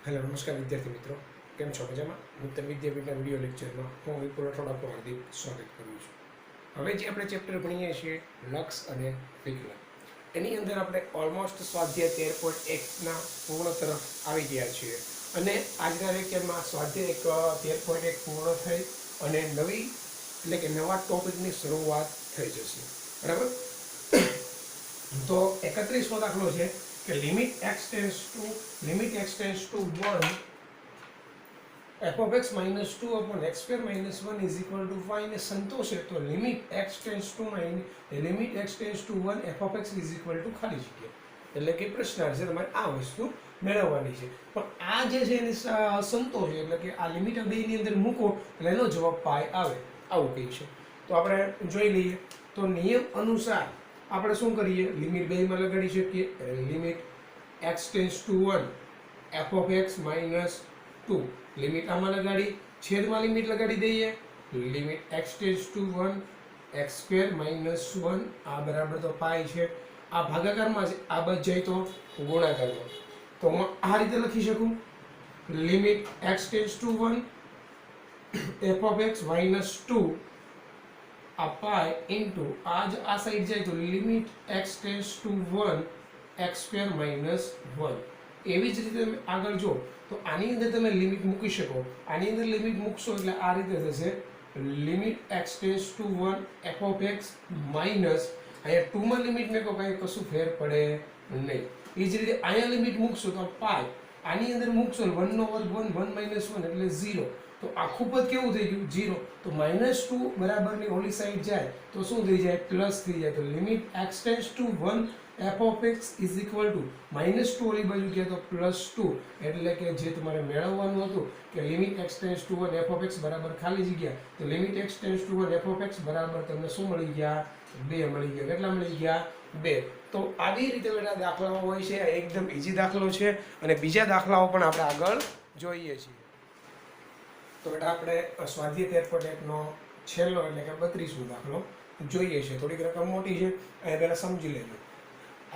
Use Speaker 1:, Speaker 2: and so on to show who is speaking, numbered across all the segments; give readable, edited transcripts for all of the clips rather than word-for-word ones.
Speaker 1: Hello નમસ્કાર વિદ્યાર્થી મિત્રો, કેમ છો? મજામાં? નૂતન વિદ્યાપીઠના વિડીયો લેક્ચરમાં હું વિપુલ રાઠોડ આપનું હાર્દિક સ્વાગત કરું છું. હવે જે આપણે ચેપ્ટર ભણીએ છીએ લક્ષ અને વિકલન, એની અંદર આપણે ઓલમોસ્ટ સ્વાધ્યાય 13.1ના પૂર્ણ તરફ આવી ગયા છીએ અને આજના લેક્ચરમાં સ્વાધ્યાય 13.1 પૂર્ણ થઈ અને નવી એટલે કે નવા ટોપિકની શરૂઆત થઈ જશે. બરાબર? તો 31મો દાખલો છે કે limit x tends to 1 f of x minus 2 upon x square minus 1 is equal to 5 ને સંતોષે તો limit x tends to 1 f of x is equal to ખાલી જગ્યા, એટલે કે પ્રશ્નાર્થ છે, તમારે આ વસ્તુ મેળવવાની છે. પણ આ જે છે એને સંતોષે એટલે કે આ લિમિટ બેની અંદર મૂકો એટલે એનો જવાબ પાય આવે, આવું કહી છે. તો આપણે જોઈ લઈએ. તો નિયમ અનુસાર આપણે શું કરીએ, લિમિટ બેમાં લગાડી શકીએ. Limit x tends to 1 f of x minus 2, limit આમાં લગાડી, છેદમાં લિમિટ લગાડી દઈએ. Limit x tends to 1 x square minus 1 આ બરાબર તો પાઈ છે, આ ભાગાકારમાં છે, આ બચ જાય તો ગુણાકારમાં. તો હું આ રીતે લખી શકું, limit x tends to 1 f of x minus 2 આ પાઈ ઇન્ટુ આ સાઈડ જાય તો limit x tends to 1 x square minus 1. એવી જ રીતે તમે આગળ જો તો આની અંદર તમે લિમિટ મૂકી શકો. આની અંદર લિમિટ મૂકશો એટલે આ રીતે થશે, limit x tends to 1 f of x minus અહીંયા 2 માં લિમિટ મેકો કાંઈ કશું ફેર પડે નહીં. એ જ રીતે અહીંયા લિમિટ મૂકશો તો પાઈ, આની અંદર મૂકશો 1 નો વર્ગ 1 1 માઇનસ 1 એટલે 0. તો આખું પદ કેવું થઈ ગયું? 0. તો -2 બરાબરની ઓલી સાઈડ જાય તો શું થઈ જાય? પ્લસ થઈ જાય. તો limit x tends to 1 f of x is equal to -2 ઓલી બાજુ ગયા તો +2, એટલે કે જે તમારે મેળવવાનું હતું કે limit x tends to 1 f of x બરાબર ખાલી જગ્યા, તો limit x tends to 1 f of x બરાબર તમને શું મળી ગયા? 2 મળી ગયા. કેટલા મળી ગયા? 2. તો આવી રીતે બેટા દાખલાઓ હોય છે. આ એકદમ ઈઝી દાખલો છે અને બીજા દાખલાઓ પણ આપણે આગળ જોઈએ છીએ. તો બેટા આપણે સ્વાધ્યાય 13.1નો છેલ્લો એટલે કે 32મો દાખલો જોઈએ છે. થોડીક રકમ મોટી છે, એ પહેલા સમજી લેજો.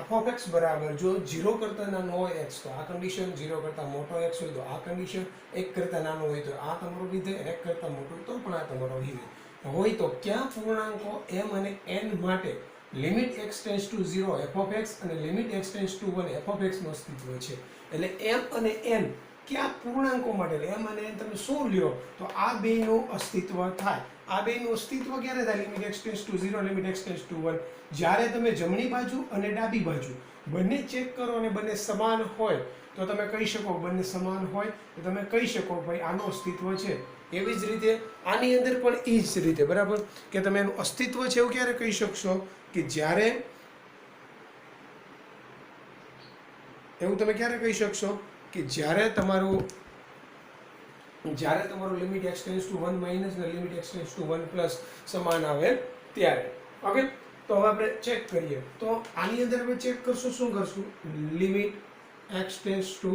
Speaker 1: f of x બરાબર જો 0 કરતા નાનો હોય x તો આ કન્ડિશન, 0 કરતા મોટો x હોય તો આ કન્ડિશન, 1 કરતા નાનો હોય તો આ તમારો વિધેય, 1 કરતા મોટો તો પણ આ તમારો વિધેય હોય તો ક્યાં પૂર્ણાંકો m અને n માટે limit x tends to 0 f of x અને limit x tends to 1 f of x નું અસ્તિત્વ છે. એટલે m અને n ક્યાં પૂર્ણાંકો માટે, m અને n તમે શું લ્યો તો આ બેનું અસ્તિત્વ થાય. આ બેનું અસ્તિત્વ ક્યારે થાય? Limit x tends to 0 limit x tends to 1. જ્યારે તમે જમણી બાજુ અને ડાબી બાજુ બંને ચેક કરો અને બંને સમાન હોય તો તમે કહી શકો, બંને સમાન હોય તો તમે કહી શકો ભાઈ આનું અસ્તિત્વ છે. એવી જ રીતે આની અંદર પણ એ જ રીતે બરાબર કે તમે એનું અસ્તિત્વ છે એવું ક્યારે કહી શકશો કે જ્યારે, એવું તમે ક્યારે કહી શકશો કે જ્યારે તમારું limit x tends to 1 minus અને limit x tends to 1 plus સમાન આવે ત્યારે. ઓકે, તો હવે આપણે ચેક કરીએ. તો આની અંદર આપણે ચેક કરશું, શું કરશું? Limit x tends to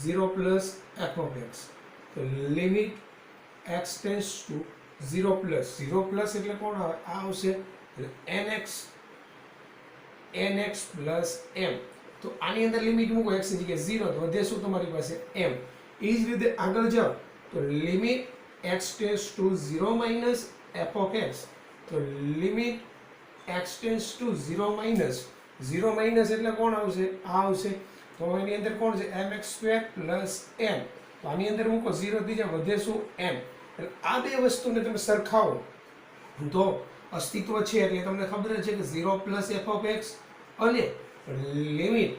Speaker 1: 0 plus f of x. તો limit x tends to 0 plus એટલે કોણ આવે? આ આવશે nx પ્લસ m. તો આની અંદર લિમિટ મૂકો x ની જગ્યાએ 0 તો વધે શું તમારી પાસે? m. એ જ રીતે આગળ જાઓ તો limit x tends to 0 minus f of x. તો limit x tends to 0 minus એટલે કોણ આવશે? આ આવશે. તો એની અંદર કોણ છે? mx square plus m. તો આની અંદર મૂકો 0 થી જાય વધે શું? m. એટલે આ બે વસ્તુને તમે સરખાવો તો અસ્તિત્વ છે. એટલે તમને ખબર છે કે 0 પ્લસ f of x અને limit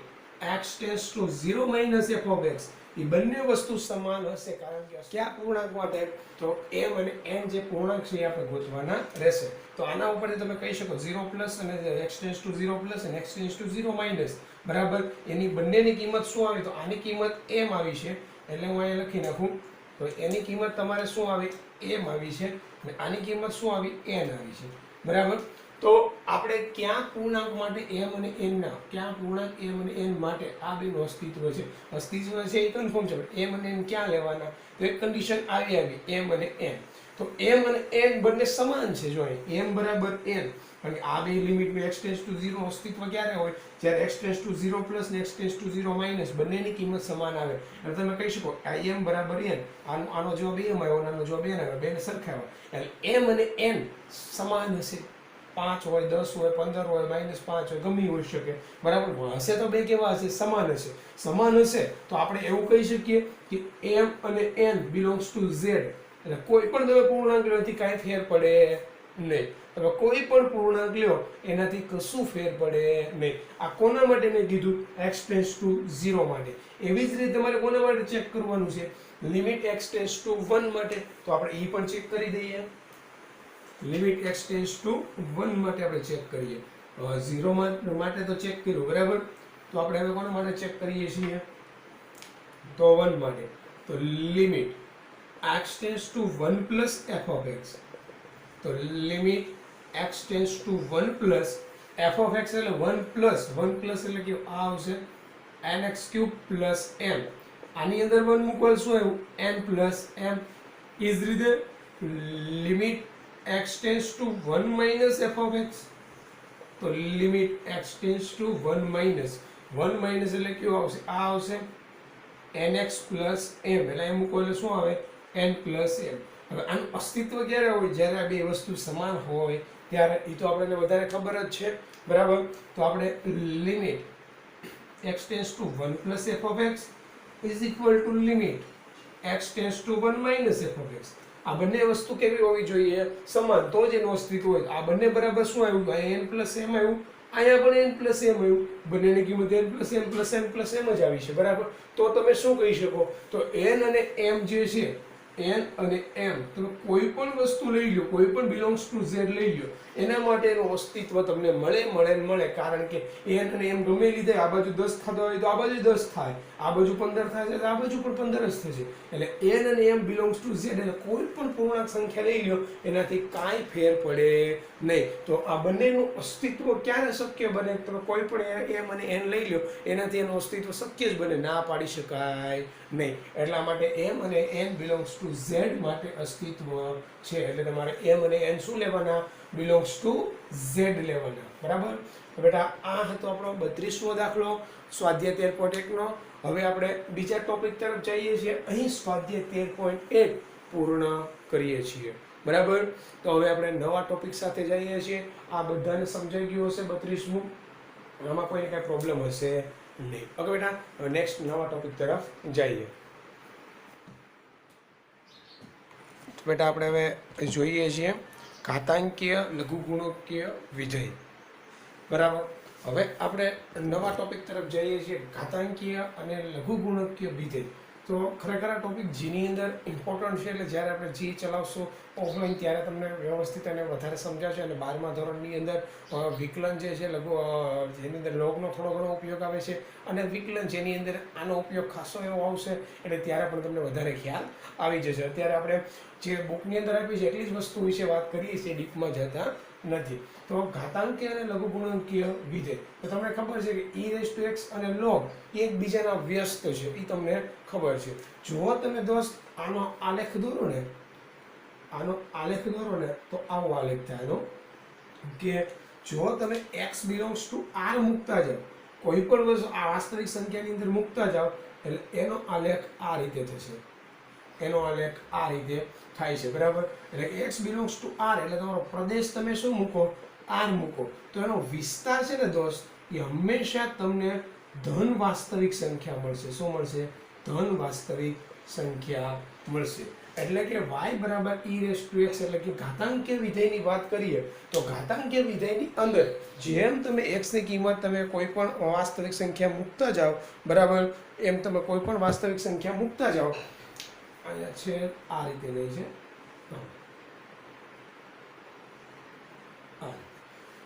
Speaker 1: x tends to 0 minus f of x એ બંને વસ્તુ સમાન હશે. કારણ કે કયા પૂર્ણાંક માટે? તો m અને n જે પૂર્ણાંક છે એ આપણે ગોતવાના રહેશે. તો આના ઉપરથી તમે કહી શકો 0 પ્લસ અને x ટેન્ડ્સ ટુ 0 પ્લસ અને x ટેન્ડ્સ ટુ 0 માઇનસ બરાબર એની બંનેની કિંમત શું આવી? તો આની કિંમત m આવી છે એટલે હું અહીંયા લખી નાખું. તો એની કિંમત તમારે શું આવી? m આવી છે અને આની કિંમત શું આવી? n આવી છે બરાબર. તો આપણે ક્યાં પૂર્ણાંક માટે m અને n ના, ક્યાં પૂર્ણાંક m અને n માટે આ બેનું અસ્તિત્વ છે એ કન્ફર્મ છે. m અને n ક્યાં લેવાના? તો એક કન્ડિશન આવી m અને n. તો m અને n બંને સમાન છે. જો m બરાબર n કારણ કે આ બે લિમિટનું x ટેન્સ ટુ 0 અસ્તિત્વ ક્યારે હોય? જ્યારે x ટેન્સ ટુ 0 પ્લસ ને x ટેન્સ ટુ 0 માઇનસ બંનેની કિંમત સમાન આવે. એટલે તમે કહી શકો m બરાબર n. આનો જવાબ m આવ્યો, આનો જવાબ n આવ્યો, બેને સરખાવ્યા. એટલે m અને n સમાન હશે. 5 હોય, 10 હોય, 15 હોય, -5 હોય, ગમે હોઈ શકે. બરાબર? હશે તો બે કેવા હશે? સમાન હશે. સમાન હશે તો આપણે એવું કહી શકીએ કે m અને n બિલોંગ્સ ટુ z. એટલે કોઈ પણ તમે પૂર્ણાંક લો એનાથી કાંઈ ફેર પડે નહીં. તમે કોઈ પણ પૂર્ણાંક લ્યો એનાથી કશું ફેર પડે નહીં. આ કોના માટે મેં કીધું? x ટેન્સ ટુ 0 માટે. એવી જ રીતે તમારે કોના માટે ચેક કરવાનું છે? લિમિટ x ટેન્સ ટુ 1 માટે. તો આપણે એ પણ ચેક કરી દઈએ. લિમિટ x ટેન્સ ટુ 1 માટે આપણે ચેક કરીએ. 0 માટે તો ચેક કર્યું, બરાબર? તો આપણે હવે કોના માટે ચેક કરીએ છીએ? તો 1 માટે. તો limit x tense two 1 plus f of x. તો limit x tense two 1 plus f of x એટલે 1 પ્લસ એટલે કે આ આવશે nx ક્યુબ પ્લસ m. આની અંદર 1 મૂકવા શું આવ્યું? n plus m. એ જ રીતે limit x tense two 1 minus f of x. તો limit x tense two 1 minus એટલે કેવું આવશે? આ આવશે nx પ્લસ m. એટલે એમ મૂકો એટલે શું આવે? n plus m. હવે આનું અસ્તિત્વ ક્યારે હોય? જ્યારે આ બે વસ્તુ સમાન હોય ત્યારે. એ તો આપણને વધારે ખબર જ છે, બરાબર? તો આપણે limit x tense two 1 plus f of x is equal to limit x tense two 1 minus f of x. આ બંને વસ્તુ કેવી હોવી જોઈએ? સમાન. તો જ એનું અસ્તિત્વ હોય. આ બંને બરાબર શું આવ્યું? અહીંયા n પ્લસ m આવ્યું, અહીંયા પણ n પ્લસ m આવ્યું. બંનેની કિંમત n plus m plus m plus m જ આવી છે, બરાબર? તો તમે શું કહી શકો? તો n અને m જે છે, n અને m તમે કોઈ પણ વસ્તુ લઈ લો, કોઈ પણ બિલોંગ્સ ટુ z લઈ લો, એના માટેનું અસ્તિત્વ તમને મળે. કારણ કે n અને m ગમે લીધે આ બાજુ 10 થતો હોય તો આ બાજુ 10 થાય, આ બાજુ 15 થાય તો આ બાજુ પણ 15 જ થશે. એટલે n અને m બિલોંગ્સ ટુ z. એટલે કોઈ પણ પૂર્ણાંક સંખ્યા લઈ લો એનાથી કાંઈ ફેર પડે નહીં. તો આ બંનેનું અસ્તિત્વ ક્યારે શક્ય બને? તમે કોઈ પણ m અને n લઈ લો એનાથી એનું અસ્તિત્વ શક્ય જ બને, ના પાડી શકાય નહીં. એટલા માટે m અને n બિલોંગ્સ ટુ z માટે અસ્તિત્વ છે. એટલે તમારે m અને n શું લેવાના? બિલોંગ્સ ટુ z લેવાના, બરાબર? તો બેટા આ હતો આપણો 32મો દાખલો સ્વાધ્યાય 13.1 નો. હવે આપણે બીજા ટોપિક તરફ જઈએ છીએ. અહીં સ્વાધ્યાય 13.1 પૂર્ણ કરીએ છીએ, બરાબર? તો હવે આપણે નવા ટોપિક સાથે જઈએ છીએ. આ બધાને સમજાઈ ગયું હશે 32મું. આમાં કોઈને કાંઈ પ્રોબ્લેમ હશે નહીં. ઓકે બેટા, હવે નેક્સ્ટ નવા ટોપિક તરફ જઈએ. બેટા આપણે હવે જોઈએ છીએ ઘાતાંકીય લઘુગુણકીય વિધેય, બરાબર? હવે આપણે નવા ટોપિક તરફ જઈએ છીએ, ઘાતાંકીય અને લઘુગુણકીય વિધેય. તો ખરેખર આ ટોપિક જેની અંદર ઇમ્પોર્ટન્ટ છે. એટલે જ્યારે આપણે જી ચલાવશું ઓફલાઈન ત્યારે તમને વ્યવસ્થિત અને વધારે સમજાશે. અને 12મા ધોરણની અંદર વિકલન જે છે જેની અંદર લોગનો થોડો ઘણો ઉપયોગ આવે છે, અને વિકલન જેની અંદર આનો ઉપયોગ ખાસો એવો આવશે. એટલે ત્યારે પણ તમને વધારે ખ્યાલ આવી જશે. અત્યારે આપણે જે બુકની અંદર આપી છે એટલી જ વસ્તુ વિશે વાત કરીએ છીએ, ડીપમાં જતા નથી. તો ઘાતાંકીય અને લઘુગુણકીય વિધેય, તો તમને ખબર છે કે e⁻x અને log એકબીજાના વ્યસ્ત છે. એ તમને ખબર છે. જો તમે દોસ્ત આનો આલેખ દોરો ને તો આવો આલેખ થાય એનો, કે જો તમે x બિલોંગ્સ ટુ r મૂકતા જાઓ, કોઈ પણ વસ્તુ આ વાસ્તવિક સંખ્યાની અંદર મૂકતા જાઓ, એટલે એનો આલેખ આ રીતે થશે. એનો આલેખ આ રીતે થાય છે, બરાબર? એટલે x બિલોંગ્સ ટુ r એટલે તમારો પ્રદેશ તમે શું મૂકો? r મૂકો. તો એનો વિસ્તાર છે ને દોસ્ત, એ હંમેશા તમને ધન વાસ્તવિક સંખ્યા મળશે. શું મળશે? ધન વાસ્તવિક સંખ્યા મળશે. એટલે કે y બરાબર e⁻x એટલે કે ઘાતાંકીય વિધેયની વાત કરીએ તો ઘાતાંકીય વિધેયની અંદર જેમ તમે x ની કિંમત તમે કોઈ પણ વાસ્તવિક સંખ્યા મૂકતા જાઓ, બરાબર? એમ તમે કોઈ પણ વાસ્તવિક સંખ્યા મૂકતા જાઓ, અહીંયા છે આ રીતે લઈ છે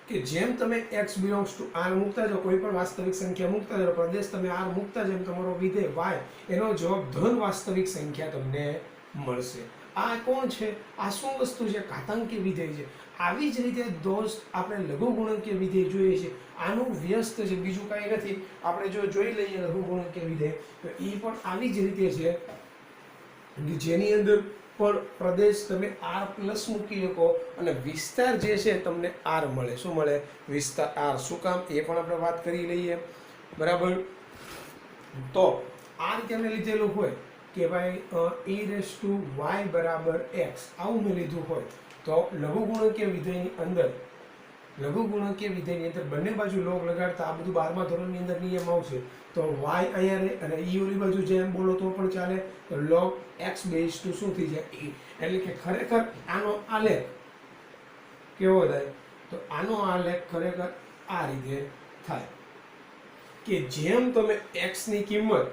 Speaker 1: કે જેમ તમે x બિલોંગ્સ ટુ r મૂકતા જાઓ, કોઈ પણ વાસ્તવિક સંખ્યા મૂકતા જાઓ, પ્રદેશ તમે r મૂકતા જાઓ, તમારો વિધેય y એનો જવાબ ધન વાસ્તવિક સંખ્યા તમને મળશે. આ કોણ છે? આ શું વસ્તુ છે? ઘાતાંકીય વિધેય છે. આવી જ રીતે દોસ્ત આપણે લઘુગુણકીય વિધેય જોઈએ છે. આનું વ્યસ્ત છે, બીજું કાંઈ નથી. આપણે જો જોઈ લઈએ લઘુગુણકીય વિધેય તો એ પણ આવી જ રીતે છે, જેની અંદર પણ પ્રદેશ તમે r પ્લસ મૂકી શકો અને વિસ્તાર જે છે તમને r મળે. શું મળે? વિસ્તાર r. શું કામ? એ પણ આપણે વાત કરી લઈએ. બરાબર. તો આ રીતે અમે લીધેલું હોય કે ભાઈ e⁻y બરાબર x આવું મેં લીધું હોય તો લઘુગુણકીય વિધેયની અંદર બંને બાજુ લોગ લગાડતા આ બધું 12મા ધોરણની અંદર નિયમ આવશે. તો y અહીંયા રહે અને e ઓલી બાજુ જેમ બોલો તો પણ ચાલે. તો log x બેઝ ટુ શું થઈ જાય? e. એટલે કે ખરેખર આનો આલેખ કેવો થાય? તો આનો આલેખ ખરેખર આ રીતે થાય કે જેમ તમે x ની કિંમત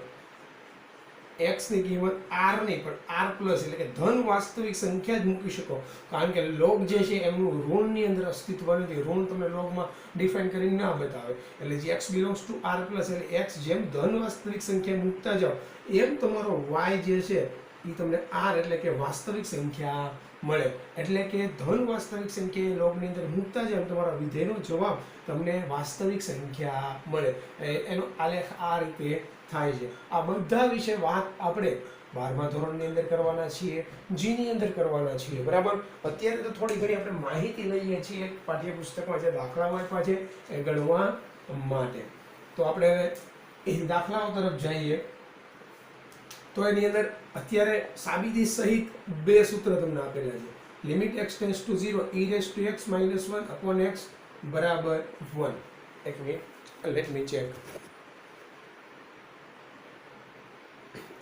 Speaker 1: r નહીં પણ r પ્લસ એટલે કે ધન વાસ્તવિક સંખ્યા જ મૂકી શકો. કારણ કે લોગ જે છે એમનું ઋણની અંદર અસ્તિત્વ નથી. ઋણ તમે લોગમાં ડિફાઇન કરીને ના બતાવે. એટલે જે x belongs to r plus એટલે x જેમ ધન વાસ્તવિક સંખ્યા મૂકતા જાઓ એમ તમારો y જે છે એ તમને r એટલે કે વાસ્તવિક સંખ્યા મળે. એટલે કે ધન વાસ્તવિક સંખ્યા લોગની અંદર મૂકતા જાઓ તમારા વિધેયનો જવાબ તમને વાસ્તવિક સંખ્યા મળે. એનો આલેખ આ રીતે થાય છે. આ બધા વિશે વાત આપણે 12મા ધોરણની અંદર કરવાના છીએ, જીની અંદર કરવાના છીએ. બરાબર. અત્યારે તો થોડી ઘણી આપણે માહિતી લઈએ છીએ પાઠ્યપુસ્તકમાં જે દાખલાઓ આપ્યા છે એ ગણવા માટે. તો આપણે એ દાખલાઓ તરફ જઈએ. તો એની અંદર અત્યારે સાબિતી સહિત બે સૂત્ર તમને આપેલા છે. Limit x tends to 0 e⁻x - 1 upon x બરાબર 1. એક minute, let me check.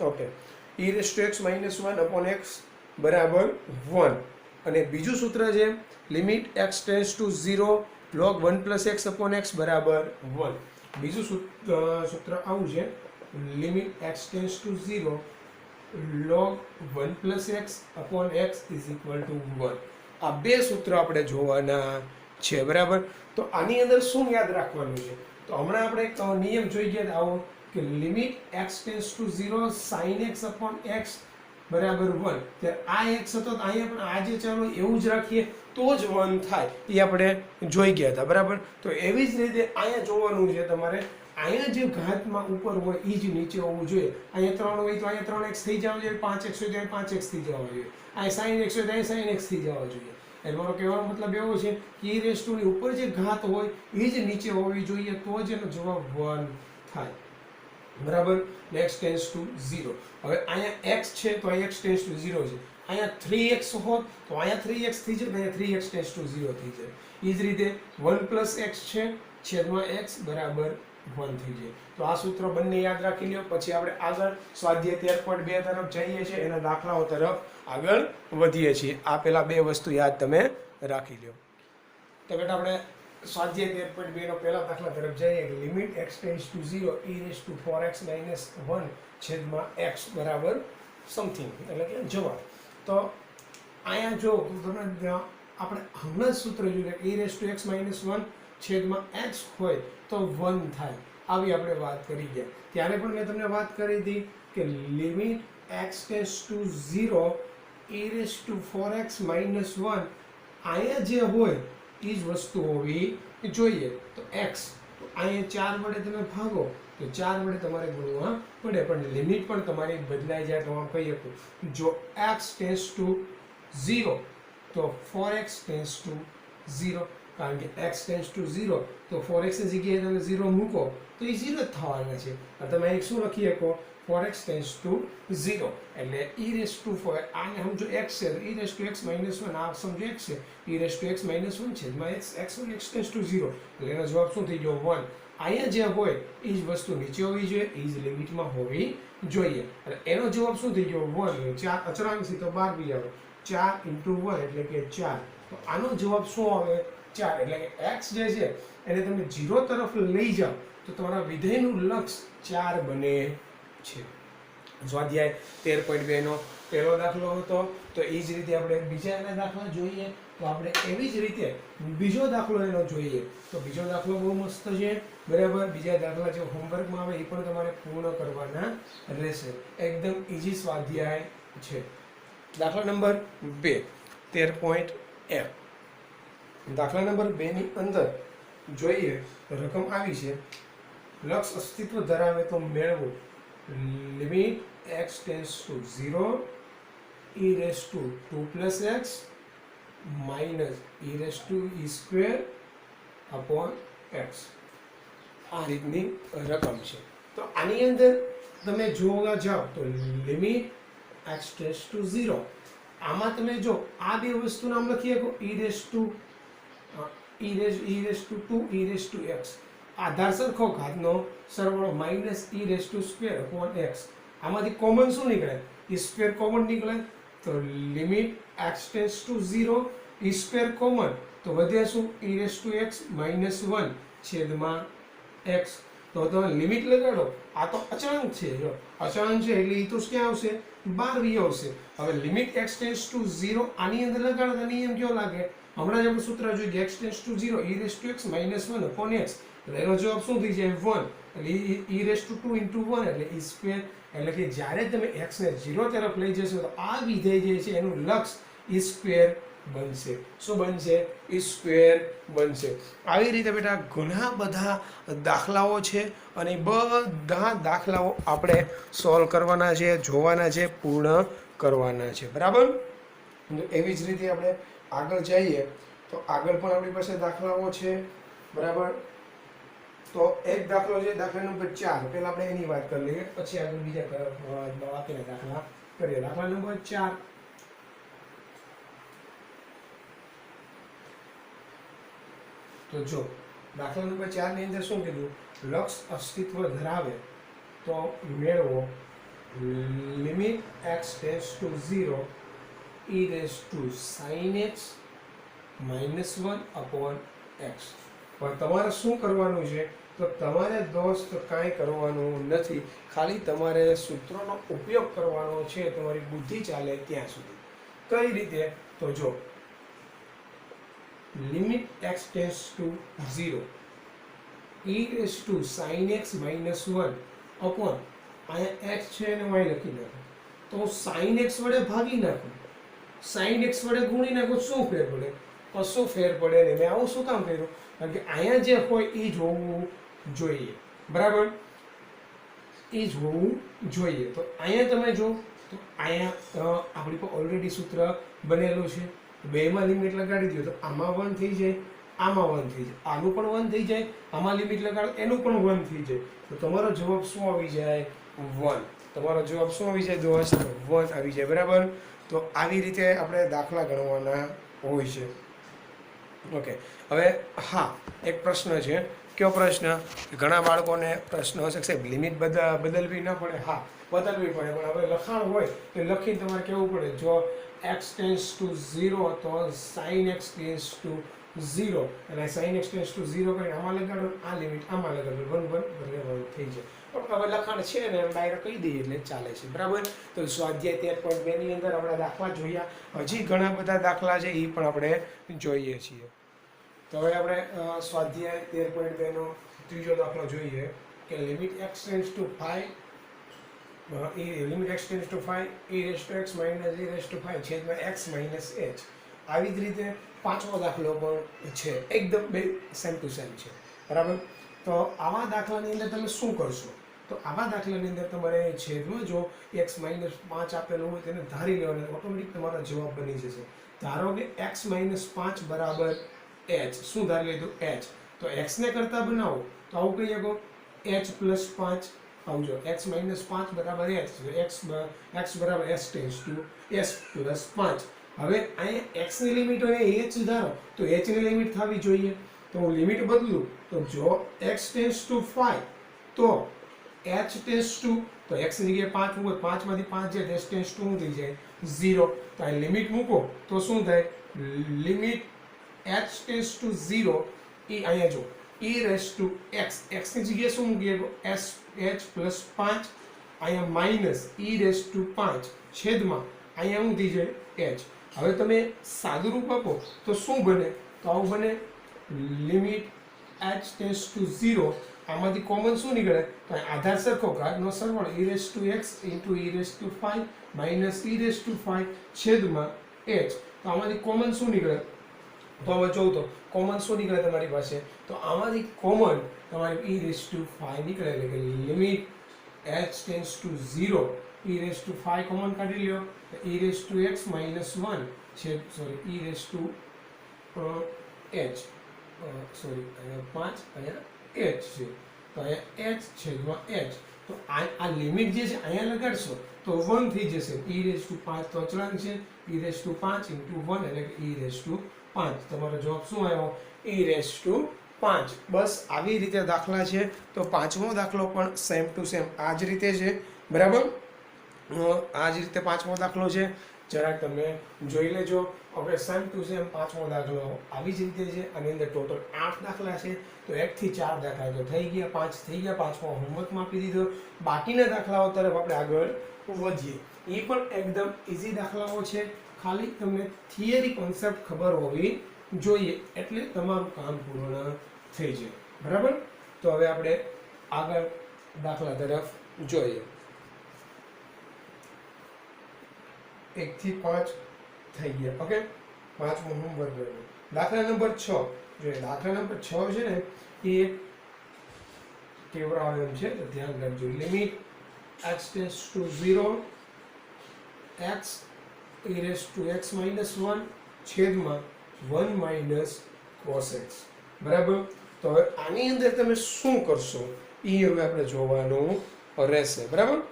Speaker 1: Okay, e⁻x - 1 upon x બરાબર 1. અને બીજું સૂત્ર છે limit x tends to 0 log 1 + x upon x બરાબર 1. બીજું સૂત્ર આવું છે limit x tends to 0 log 1 + x upon x = 1. આ બે સૂત્ર આપણે જોવાના છે. બરાબર. તો આની અંદર શું યાદ રાખવાનું છે? તો હમણાં આપણે એક નિયમ જોઈ ગયા આવો કે limit x tends to 0 sin x upon x બરાબર 1. ત્યારે આ x હતો તો અહીંયા પણ આ જે ચાલો એવું જ રાખીએ તો જ 1 થાય. એ આપણે જોઈ ગયા હતા. બરાબર. તો એવી જ રીતે અહીંયા જોવાનું છે તમારે. અહીંયા જે ઘાતમાં ઉપર હોય એ જ નીચે હોવું જોઈએ. અહીંયા 3 હોય તો અહીંયા 3x થઈ જવા જોઈએ, 5x હોય તો 5x થઈ જવા જોઈએ, અહીંયા sin x હોય તો અહીંયા sin x થઈ જવા જોઈએ. એટલે મારો કહેવાનો મતલબ એવો છે કે e⁻ ની ઉપર જે ઘાત હોય એ જ નીચે હોવી જોઈએ તો જ એનો જવાબ 1 થાય. બરાબર. x tends to 0. હવે અહીંયા x છે તો અહીંયા x ટેન્ડ્સ ટુ 0 છે. અહીંયા 3x હોત તો અહીંયા 3x થઈ જાય, અહીંયા 3x ટેન્ડ્સ ટુ 0 થઈ જાય. એ જ રીતે 1 + x છે છેદમાં x બરાબર 1 થઈ જાય. તો આ સૂત્ર બંને યાદ રાખી લ્યો. પછી આપણે આગળ સ્વાધ્યાય 13.2 તરફ જઈએ છીએ, એના દાખલાઓ તરફ આગળ વધીએ છીએ. આ પેલા બે વસ્તુ યાદ તમે રાખી લ્યો. તો બેટા આપણે સ્વાધ્યાય 13.2 નો પહેલા દાખલા તરફ જઈએ. Limit x tends to 0 e⁻4x - 1 છેદમાં x બરાબર સમથિંગ એટલે કે જવાબ. તો અહીંયા જો તમે આપણે હમણાં જ સૂત્ર જોયું e⁻x - 1 છેદમાં x હોય તો 1 થાય. આવી આપણે વાત કરી ગયા. ત્યારે પણ મેં તમને વાત કરી હતી કે limit x tends to 0 e⁻4x - 1 અહીંયા જે હોય એ જ વસ્તુ હોવી જોઈએ. તો x તો અહીંયા 4 વડે તમે ભાગો તો 4 વડે તમારે ગુણવા પડે, પણ લિમિટ પણ તમારી બદલાઈ જાય તો કહી શકું જો x ટેન્ડ્સ ટુ 0 તો 4x ટેન્ડ્સ ટુ 0. કારણ કે x ટેન્ડ્સ ટુ 0 તો 4x ની જગ્યાએ તમે 0 મૂકો તો એ 0 જ થવાના છે. તમે અહીં શું લખી શકો? 4x ટેન્ડ્સ ટુ 0 એટલે e⁻4 આને સમજો x છે e⁻x - 1 આ સમજો x છે e⁻x - 1 છેદમાં x ટેન્ડ્સ ટુ 0 એટલે એનો જવાબ શું થઈ ગયો? 1. અહીંયા જે હોય એ જ વસ્તુ નીચે હોવી જોઈએ, એ જ લિમિટમાં હોવી જોઈએ. અને એનો જવાબ શું થઈ ગયો? 1. 4 અચળાંક છે તો 12 બી આવે. 4 × 1 એટલે કે 4. તો આનો જવાબ શું આવે? 4. એટલે કે x જે છે એને તમે 0 તરફ લઈ જાઓ તો તમારા વિધેયનું લક્ષ 4 બને છે. સ્વાધ્યાય 13.2 નો પહેલો દાખલો હતો. તો એ જ રીતે આપણે બીજા એના દાખલા જોઈએ. તો આપણે એવી જ રીતે બીજો દાખલો એનો જોઈએ. તો બીજો દાખલો બહુ મસ્ત છે. બરાબર. બીજા દાખલા જે હોમવર્કમાં આવે એ પણ તમારે પૂર્ણ કરવાના રહેશે. એકદમ ઈઝી સ્વાધ્યાય છે. દાખલા નંબર 2 13.1. દાખલા નંબર 2 ની અંદર જોઈએ તો રકમ આવી છે લક્ષ અસ્તિત્વ ધરાવે તો મેળવો limit x tends to 0 e raise to 2 plus x minus e raise to e square upon x. આ રીતની રકમ છે. તો આની અંદર તમે જોવા જાઓ તો લિમિટ x ટેન્ડ્સ ટુ 0, આમાં તમે જો આ બે વસ્તુનું નામ લખી શકો e raise to 2 e raise to x, આધાર સરખો ઘાતનો સરવાળો minus e raise to square upon x. આમાંથી કોમન શું નીકળે? e સ્ક્વેર કોમન નીકળે, તો limit x tends to 0, e square common, તો વધે શું? e raise to x minus 1 છેદમાં x. તો તમે લિમિટ લગાડો, આ તો અચળાંક છે, જો અચળાંક છે એટલે એ તો ક્યાં આવશે? બહાર વી આવશે. હવે લિમિટ x ટેન્ડ્સ ટુ 0 આની અંદર લગાડો તો નિયમ કેવો લાગે? હમણાં જ આપણે સૂત્ર જોયું કે x tends to 0 e raise to x minus 1 upon x, એટલે એનો જવાબ શું થઈ જાય? 1. એટલે e રેસ ટુ 2 ઇન્ટુ 1 એટલે e સ્ક્વેર. એટલે કે જ્યારે તમે x ને 0 તરફ લઈ જશો તો આ વિધેય જે છે એનું લક્ષ e સ્ક્વેર બનશે. શું બનશે? e સ્ક્વેર બનશે. આવી રીતે બેટા ઘણા બધા દાખલાઓ છે અને બધા દાખલાઓ આપણે સોલ્વ કરવાના છે, જોવાના છે, પૂર્ણ કરવાના છે. બરાબર? એવી જ રીતે આપણે આગળ જઈએ તો આગળ પણ આપણી પાસે દાખલાઓ છે. બરાબર? તો એક દાખલો છે, દાખલા નંબર 4. પહેલા આપણે એની વાત કરી લઈએ, પછી આગળ બીજા બાકીના દાખલા કરીએ. દાખલા નંબર 4. તો જો દાખલા નંબર 4 ની અંદર શું કીધું? લક્ષ અસ્તિત્વ ધરાવે તો મેળવો limit x tends to 0 e raise to sin x minus 1 upon x. પણ તમારે શું કરવાનું છે? તો તમારે દોસ્ત કાંઈ કરવાનું નથી, ખાલી તમારે સૂત્રોનો ઉપયોગ કરવાનો છે, તમારી બુદ્ધિ ચાલે ત્યાં સુધી. કઈ રીતે? તો જો limit x tends to 0 e raise to sin x minus 1 upon અહીંયા x છે એને y લખી નાખો, તો sin x વડે ભાગી નાખો, sin x વડે ગુણી નાખો. શું ફેર પડે? કશું ફેર પડે નહીં. મેં આવું શું કામ કર્યું? કારણ કે અહીંયા જે હોય એ જોવું જોઈએ. બરાબર? એ જોવું જોઈએ. તો અહીંયા તમે જો તો અહીંયા આપણી પર ઓલરેડી સૂત્ર બનેલું છે, બેમાં લિમિટ લગાડી દો તો આમાં 1 થઈ જાય, આમાં 1 થઈ જાય, આનું પણ 1 થઈ જાય, આમાં લિમિટ લગાડો એનું પણ 1 થઈ જાય. તો તમારો જવાબ શું આવી જાય? 1. તમારો જવાબ શું આવી જાય દોસ્ત? 1 આવી જાય. બરાબર? તો આવી રીતે આપણે દાખલા ગણવાના હોય છે. ઓકે, હવે હા, એક પ્રશ્ન છે. કયો પ્રશ્ન? ઘણા બાળકોને પ્રશ્ન હશે સાહેબ લિમિટ બદલવી ન પડે. હા, બદલવી પડે, પણ હવે લખાણ હોય તો લખીને તમારે કહેવું પડે જો x ટેન્ડ્સ ટુ 0 તો sin x ટેન્ડ્સ ટુ 0, અને sin x ટેન્ડ્સ ટુ 0 કરીને આમાં લગાડો, આ લિમિટ આમાં લગાડો, 1 1 એટલે 1 થઈ જાય. પણ હવે લખાણ છે ને ડાયરેક્ટ કહી દઈએ એટલે ચાલે છે. બરાબર? તો સ્વાધ્યાય 13.2 ની અંદર આપણે દાખલા જોયા, હજી ઘણા બધા દાખલા છે એ પણ આપણે જોઈએ છીએ. તો હવે આપણે સ્વાધ્યાય 13.2 નો ત્રીજો દાખલો જોઈએ કે limit x tends two 5 limit x tends two 5 e raise to x minus e raise to 5 છેદમાં x માઇનસ h. આવી જ રીતે પાંચમો દાખલો પણ છે, એકદમ બે સેમ ટુ સેમ છે. બરાબર? તો આવા દાખલાની અંદર તમે શું કરશો? તો આવા દાખલાની અંદર તમારે છેદમાં જો x માઇનસ 5 આપેલું હોય તેને ધારી લેવાનું, ઓટોમેટિક તમારો જવાબ બની જશે. ધારો કે x માઇનસ 5 બરાબર h. શું ધારી લીધું? h. તો x ને કરતા બનાવો તો આવું કહી શકો h પ્લસ 5 આવજો. x માઇનસ 5 બરાબર h, x બરાબર h tends to s plus 5. હવે અહીંયા x ની લિમિટ હોય h ધારો તો h ની લિમિટ થવી જોઈએ. તો હું લિમિટ બદલું તો જો x ટેન્ડ્સ ટુ 5 તો h ટેન્ડ્સ ટુ, તો x ની જગ્યાએ 5 મૂકો, 5 માંથી 5 જાય, h ટેન્ડ્સ ટુ થઈ જાય 0. તો આ લિમિટ મૂકો તો શું થાય? લિમિટ h ટેન્ડ્સ ટુ 0 એ અહીંયા જો e raise to x, x ની જગ્યાએ શું મૂકીએ? h પ્લસ 5, અહીંયા માઇનસ e રેસ ટુ 5 છેદમાં અહીંયા શું થઈ જાય? h. હવે તમે સાદું રૂપ આપો તો શું બને? તો આવું બને લિમિટ h ટેન્ડ્સ ટુ 0, આમાંથી કોમન શું નીકળે? તો આધાર સરખો ઘાતનો સરવાળો e raise to x into e raise to 5 minus e raise to 5 છેદમાં h. તો આમાંથી કોમન શું નીકળે? તો હવે જોઉં તો કોમન શું નીકળે તમારી પાસે? તો આમાંથી કોમન તમારી e રેસ ટુ 5 નીકળે, એટલે કે limit h tends to 0 e raise to 5 common કાઢી લ્યો તો e raise to x minus 1 છે, sorry e raise to h, sorry અહીંયા 5 અહીંયા h છે, તો અહીંયા h છેદમાં h, તો આ લિમિટ જે છે અહીંયા લગાડશો તો 1 થઈ જશે, e રેસ ટુ 5 તો અચળાંક છે, e રેસ ટુ 5 ઇન્ટુ 1 એટલે કે e રેસ ટુ 5, તમારો જવાબ શું આવ્યો e રેસ ટુ 5. બસ આવી રીતે દાખલા છે. તો પાંચમો દાખલો પણ સેમ ટુ સેમ આ જ રીતે છે, બરાબર. આ જ રીતે પાંચમો દાખલો છે, જરાક તમે જોઈ લેજો. હવે સેમ ટુ સેમ પાંચમો દાખલો આવી જ રીતે છે. આની અંદર ટોટલ 8 દાખલા છે, તો 1 થી 4 દાખલા તો થઈ ગયા, 5 થઈ ગયા. પાંચમો હોમવર્કમાં આપી દીધો. બાકીના દાખલાઓ તરફ આપણે આગળ વધીએ. એ પણ એકદમ ઇઝી દાખલાઓ છે, ખાલી તમને થિયરી કોન્સેપ્ટ ખબર હોવી જોઈએ એટલે તમારું કામ પૂર્ણ થઈ જાય, બરાબર. તો હવે આપણે આગળ દાખલા તરફ જોઈએ. 1 થી 5 થઈ ગયા. ઓકે, પાંચમો હોમવર્ક રહ્યો. દાખલા નંબર 6 જોઈએ. દાખલા નંબર 6 છે ને એ એક કેવરાવેમ છે, તો ધ્યાન રાખજો. Limit x tends to 0 x e raise to x minus 1 છેદમાં 1 માઇનસ cos x, બરાબર. તો હવે આની અંદર તમે શું કરશો એ હવે આપણે જોવાનું રહેશે, બરાબર.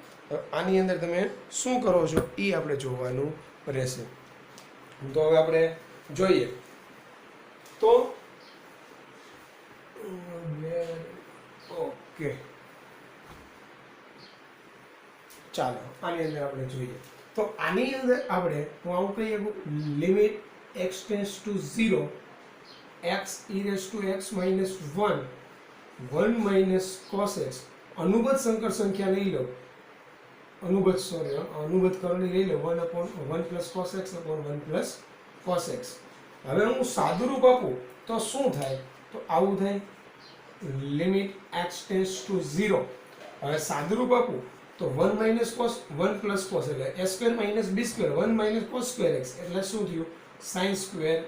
Speaker 1: આની અંદર તમે શું કરો છો એ આપણે જોવાનું રહેશે. તો હવે આપણે જોઈએ. તો ઓકે, ચાલો આની અંદર આપણે જોઈએ. તો આની અંદર આપણે હું આવું કહી શકું, limit x tends to 0 x e raise to x minus 1 1 minus cos x, અનુબદ્ધ સંકર સંખ્યા લઈ લો, અનુબદ્ધ કરણી લઈ લો 1 upon 1 plus cos x upon 1 plus cos x. હવે હું સાદુરૂપ આપું તો શું થાય, તો આવું થાય. લિમિટ x ટેન્ડ્સ ટુ 0, હવે સાદુરૂપ આપું તો 1 માઇનસ cos 1 પ્લસ cos એટલે a square minus b square 1 minus cos square x એટલે શું થયું sin સ્ક્વેર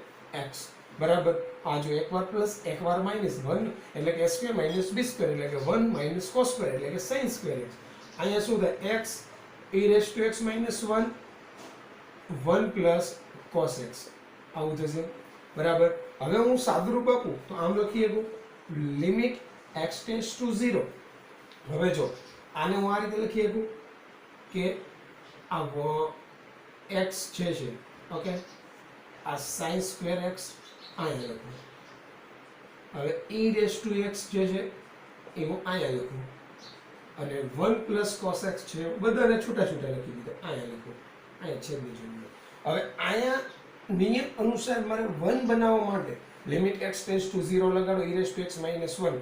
Speaker 1: x, બરાબર. આ જો એકવાર પ્લસ એકવાર માઇનસ 1 એટલે કે a square minus b square એટલે કે 1 માઇનસ cos સ્ક્વેર એટલે કે sin સ્ક્વેર x. અહીંયા શું થાય x e raise to x minus 1 1 plus cos x આવું થશે, બરાબર. હવે હું સાદુરૂપ આપું તો આમ લખી શકું લિમિટ x ટેન્ડ્સ ટુ 0. હવે જો આને હું આ રીતે લખી શકું કે આ x છે, ઓકે, આ sin સ્ક્વેર x અહીંયા લખું. હવે e રેસ ટુ x જે છે એ હું અહીંયા લખું અને 1 પ્લસ cos x છે બધાને છૂટા છૂટા લખી દીધા, અહીંયા લખું, અહીંયા છેદની જગ્યાએ. હવે અહીંયા નિયમ અનુસાર મારે 1 બનાવવા માટે લિમિટ x ટેન્ડ્સ ટુ 0 લગાડો, e raise to x minus 1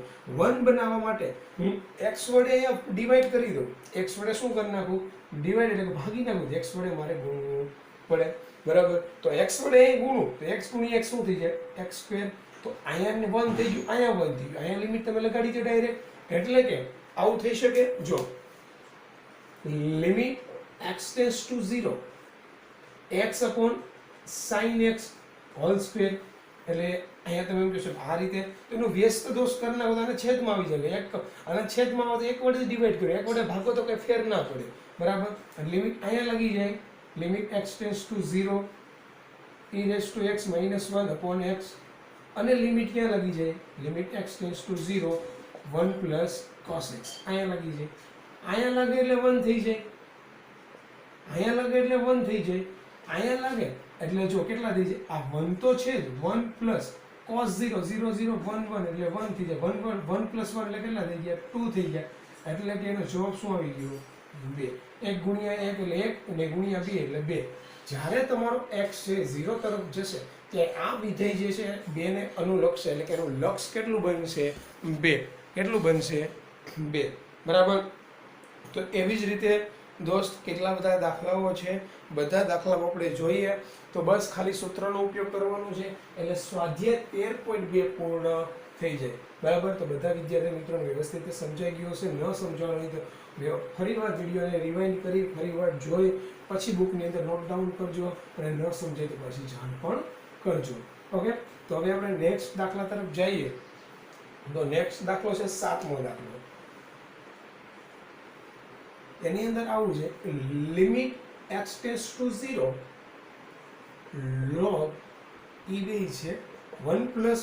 Speaker 1: 1 બનાવવા માટે હું x વડે અહીંયા ડિવાઈડ કરી દઉં. x વડે શું કરી નાખું, ડિવાઈડ એટલે ભાગી નાખું. x વડે મારે ગુણવું પડે, બરાબર. તો x વડે અહીં ગુણું તો x ગુણ્યા x શું થઈ જાય x સ્ક્વેર. તો અહીંયા 1 થઈ ગયું, અહીંયા 1 થઈ ગયું, અહીંયા લિમિટ તમે લગાડી દો ડાયરેક્ટ. એટલે કે આવું થઈ શકે, જો limit x tends to 0 x upon sin x whole square એટલે અહીંયા તમે એમ કહેશો આ રીતે એનો વ્યસ્ત દોષ કરી નાખો તો આને છેદમાં આવી જાય. એક અને છેદમાં આવે તો એક વડે ડિવાઈડ કરો, એક વડે ભાગો તો કંઈ ફેર ના પડે, બરાબર. લિમિટ અહીંયા લગી જાય, limit x tends to 0 e raise to x minus 1 upon x અને લિમિટ ક્યાં લગી જાય, limit x tends to 0 1 plus cos x અહીંયા લગી જાય. અહીંયા લાગે એટલે 1 થઈ જાય, અહીંયા લાગે એટલે 1 થઈ જાય, અહીંયા લાગે એટલે જો કેટલા થઈ જાય, આ 1 તો છે જ, 1 પ્લસ cos 0 0 0 1 1 એટલે 1 થઈ જાય, 1 1 1 પ્લસ 1 એટલે કેટલા થઈ ગયા 2 થઈ ગયા. એટલે કે એનો જવાબ શું આવી ગયો 2. 1 ગુણ્યા 1 એટલે 1 અને ગુણ્યા 2 એટલે 2. જ્યારે તમારો x છે 0 તરફ જશે ત્યારે આ વિધેય જે છે 2 ને અનુલક્ષે એટલે કે એનું લક્ષ કેટલું બનશે 2. કેટલું બનશે 2, બરાબર. તો એવી જ રીતે દોસ્ત કેટલા બધા દાખલાઓ છે, બધા દાખલાઓ આપણે જોઈએ. તો બસ ખાલી સૂત્રનો ઉપયોગ કરવાનો છે એટલે સ્વાધ્યાય 13.2 પૂર્ણ થઈ જાય, બરાબર. તો બધા વિદ્યાર્થી મિત્રોને વ્યવસ્થિત રીતે સમજાઈ ગયું હશે. ન સમજાવવાનું તો ફરીવાર વિડીયોને રિવાઇન્ડ કરી ફરીવાર જોઈ પછી બુકની અંદર નોટ ડાઉન કરજો અને ન સમજાય તો પછી જાણ પણ કરજો, ઓકે. તો હવે આપણે નેક્સ્ટ દાખલા તરફ જઈએ. તો નેક્સ્ટ દાખલો છે 7મો દાખલો. એની અંદર આવું છે limit x tends to 0 log e બે છે 1 પ્લસ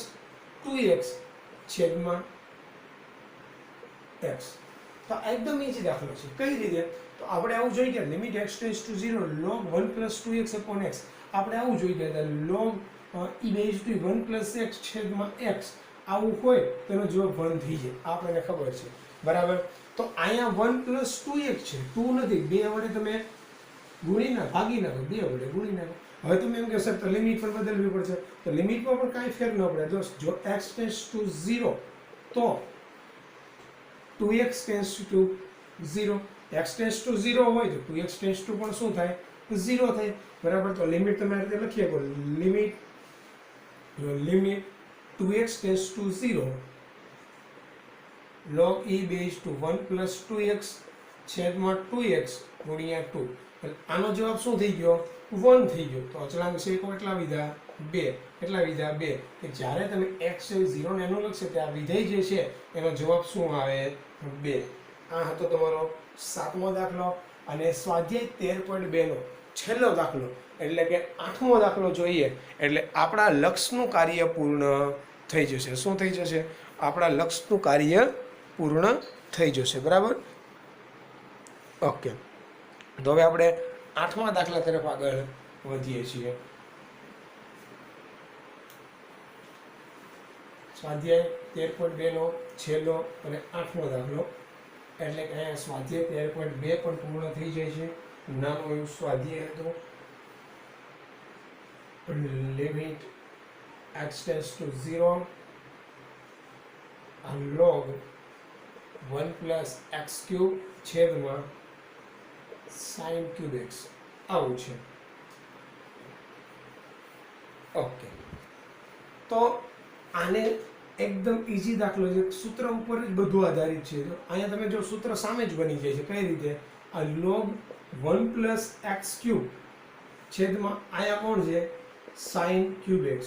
Speaker 1: 2x છેદમાં x. તો આ એકદમ ઈઝી દાખલો છે. કઈ રીતે? તો આપણે આવું જોઈ ગયા limit x tends to 0 log 1 plus 2x upon x. આપણે આવું જોઈ ગયા હતા log e base to 1 plus x છેદમાં x. આવું હોય તેનો જવાબ 1 થઈ જાય, આપણને ખબર છે, બરાબર. તો અહીંયા 1 પ્લસ 2x છે, 2 નથી, 2 વડે તમે ગુણી ના ભાગી નાખો, 2 વડે ગુણી નાખો. હવે તમે એમ કહો સર તો લિમિટ પણ બદલવી પડશે. તો લિમિટમાં પણ કાંઈ ફેર ન પડે. જો x ટેન્ડ્સ ટુ 0 તો 2x tends to 0, x tends to 0 હોય તો 2x ટેન્ડ્સ ટુ પણ શું થાય? 0 થાય, બરાબર. તો લિમિટ તમે આ રીતે લખી શકો limit 2x tends to 0 log e base to 1 plus 2x છેદમાં 2x ગુણ્યા 2. આનો જવાબ શું થઈ ગયો? 1 થઈ ગયો. તો અચળાંક છે કેટલા વિધા? 2. કેટલા વિધા? 2. કે જ્યારે તમે x એ 0 ને એનું લખશે ત્યાં વિધેય જે છે એનો જવાબ શું આવે? 2. આ હતો તમારો 7મો દાખલો. અને સ્વાધ્યાય 13.2 નો છેલ્લો દાખલો એટલે કે 8મો દાખલો જોઈએ એટલે આપણા લક્ષ્યનું કાર્ય પૂર્ણ થઈ જશે. શું થઈ જશે? આપણા લક્ષ્યનું કાર્ય પૂર્ણ થઈ જશે, બરાબર. ઓકે, તો હવે આપણે 8મા દાખલા તરફ આગળ વધીએ છીએ. સ્વાધ્યાય 13.2 નો છેલ્લો અને 8મો દાખલો એટલે કે અહીંયા સ્વાધ્યાય 13.2 પણ પૂર્ણ થઈ જાય છે. નાનું એવું સ્વાધ્યાય હતું limit x tends to 0 log 1 plus x cube છેદમાં sin ક્યુબ x આવું છે. ઓકે, તો આને એકદમ ઈઝી દાખલો છે, સૂત્ર ઉપર જ બધું આધારિત છે. તો અહીંયા તમે જો સૂત્ર સામે જ બની જાય છે. કઈ રીતે? આ log 1 પ્લસ x ક્યુબ છેદમાં અહીંયા કોણ છે? sin cube x.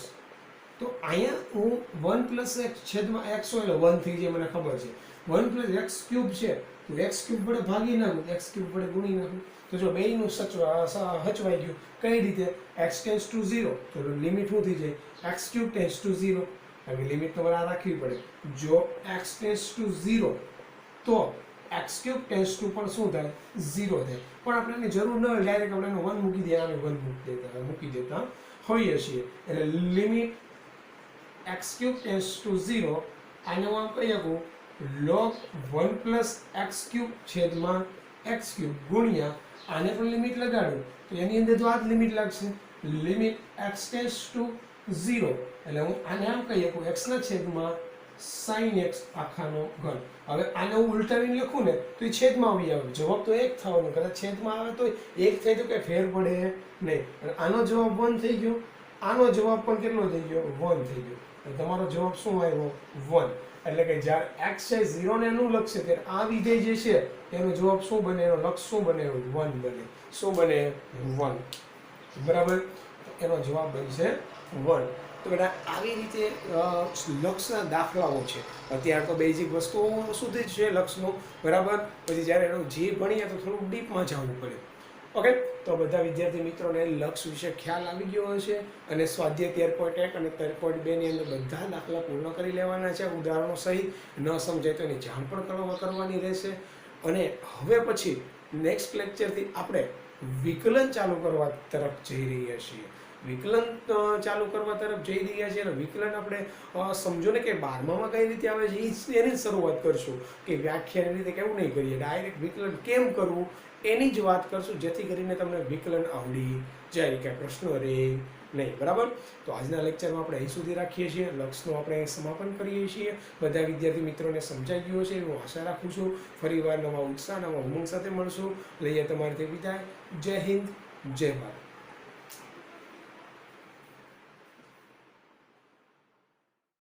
Speaker 1: તો અહીંયા હું 1 પ્લસ x છેદમાં x હોય એટલે 1 થઈ જાય, મને ખબર છે. 1 પ્લસ x ક્યુબ છે તો x ક્યુબ વડે ભાગી નાખું, x ક્યુબ વડે ગુણી નાખું. તો જો બેયનું હચવાઈ ગયું. કઈ રીતે? x ટેન્ડ્સ ટુ 0 તો લિમિટ શું થઈ જાય? x cube tends to 0. હવે લિમિટ તમારે આ રાખવી પડે. જો x ટેન્ડ્સ ટુ 0 તો x ક્યુબ ટેન્ડ્સ ટુ પણ શું થાય? 0 થાય. પણ આપણે એની જરૂર ન હોય, ડાયરેક્ટ આપણે એનો 1 મૂકી દઈએ, આને 1 મૂકી દેતા હોઈએ છીએ. એટલે limit x cube tends to 0 આને હું આમ કહી શકું log 1 પ્લસ x ક્યુબ છેદમાં x ક્યુબ ગુણ્યા આને પણ લિમિટ લગાડું તો એની અંદર તો આ જ લિમિટ લાગશે. લિમિટ x ટેન્ડ્સ ટુ 0 એટલે હું આને આમ કહી શકું x ના છેદમાં sin x આખાનો ઘન. હવે આને હું ઉલટાવીને લખું ને તો એ છેદમાં આવી આવે, જવાબ તો 1 થવાનો. કદાચ છેદમાં આવે તો 1 થાય તો કંઈ ફેર પડે નહીં. આનો જવાબ 1 થઈ ગયો, આનો જવાબ પણ કેટલો થઈ ગયો? 1 થઈ ગયો. તમારો જવાબ શું આવ્યો? 1. એટલે કે જ્યારે x છે 0 ને એનું લખશે ત્યારે આ વિધેય જે છે એનો જવાબ શું બને? એનો લક્ષ શું બને? 1 બને. શું બને? 1. બરાબર, એનો જવાબ બનશે 1. તો બેટા આવી રીતે લક્ષના દાખલાઓ છે. અત્યારે તો બેઝિક વસ્તુઓ સુધી જ છે લક્ષનું, બરાબર. પછી જ્યારે એનું જે ભણીએ તો થોડુંક ડીપમાં જવું પડે. ઓકે, તો બધા વિદ્યાર્થી મિત્રોને લક્ષ વિશે ખ્યાલ આવી ગયો હશે અને સ્વાધ્યાય 13.1 અને 13.2 ની અંદર બધા દાખલા પૂર્ણ કરી લેવાના છે ઉદાહરણો સહિત. ન સમજાય તો એની જાણ પણ કરવાની રહેશે. અને હવે પછી નેક્સ્ટ લેક્ચરથી આપણે વિકલન ચાલુ કરવા તરફ જઈ રહ્યા છીએ. વિકલન ચાલુ કરવા તરફ જઈ રહ્યા છીએ અને વિકલન આપણે સમજો ને કે 12મામાં કઈ રીતે આવે છે એની જ શરૂઆત કરશું. કે વ્યાખ્યાન રીતે કેવું નહીં કરીએ, ડાયરેક્ટ વિકલન કેમ કરવું એની જ વાત કરશું, જેથી કરીને તમને વિકલન આવડી જાય, કે પ્રશ્નો રહે નહીં, બરાબર. તો આજના લેક્ચરમાં આપણે અહીં સુધી રાખીએ છીએ. લક્ષનું આપણે સમાપન કરીએ છીએ. બધા વિદ્યાર્થી મિત્રોને સમજાઈ ગયો છે હું આશા રાખું છું. ફરીવાર નવા ઉત્સાહ, નવા ઉમંગ સાથે મળશું. લઈએ તમારી વિદાય. જય હિન્દ, જય ભારત.